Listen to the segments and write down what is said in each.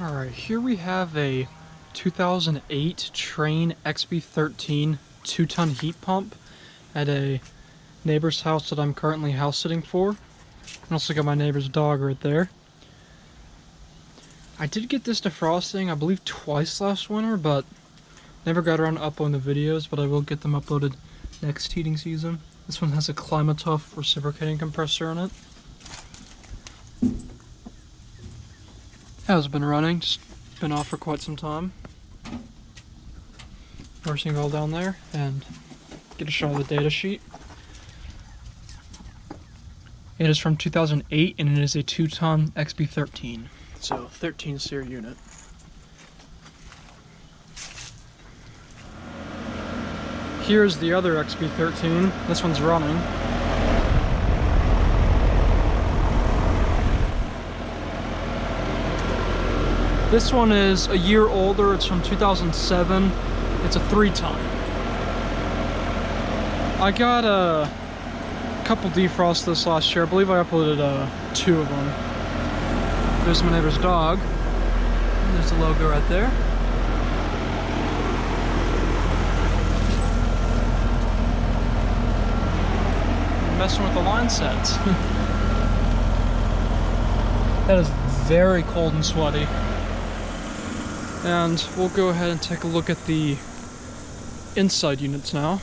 Alright, here we have a 2008 Trane XB13 2-ton heat pump at a neighbor's house that I'm currently house sitting for. I also got my neighbor's dog right there. I did get this defrosting, I believe, twice last winter, but never got around to uploading the videos, but I will get them uploaded next heating season. This one has a Climatough reciprocating compressor on it. Has been running, just been off for quite some time. Nursing all down there, and get a shot of the data sheet. It is from 2008 and it is a 2-ton XB13, so 13 SEER unit. Here's the other XB13. This one's running. This one is a year older. It's from 2007. It's a 3-ton. I got a couple defrosts this last year. I believe I uploaded 2 of them. There's my neighbor's dog. And there's the logo right there. Messing with the line sets. That is very cold and sweaty. And we'll go ahead and take a look at the inside units now.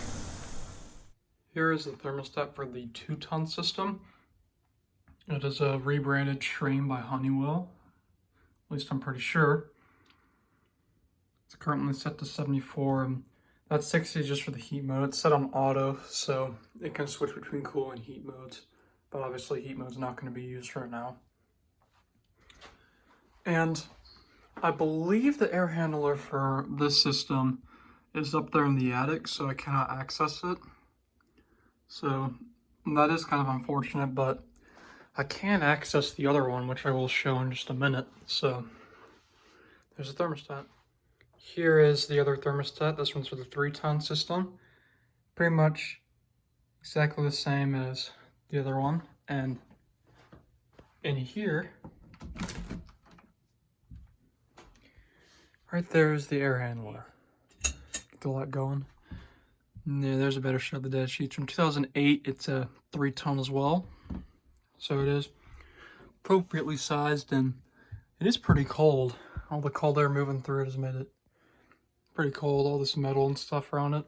Here is the thermostat for the 2-ton system. It is a rebranded Trane by Honeywell. At least I'm pretty sure. It's currently set to 74, and that's 60 just for the heat mode. It's set on auto, so it can switch between cool and heat modes. But obviously heat mode's not going to be used right now. And I believe the air handler for this system is up there in the attic, so I cannot access it. So that is kind of unfortunate, but I can access the other one, which I will show in just a minute. So there's a thermostat. Here is the other thermostat. This one's for the 3-ton system. Pretty much exactly the same as the other one. And in here, right there is the air handler. Get the light going. Yeah, there's a better shot of the data sheet. From 2008, it's a 3-ton as well. So it is appropriately sized, and it is pretty cold. All the cold air moving through it has made it pretty cold, all this metal and stuff around it.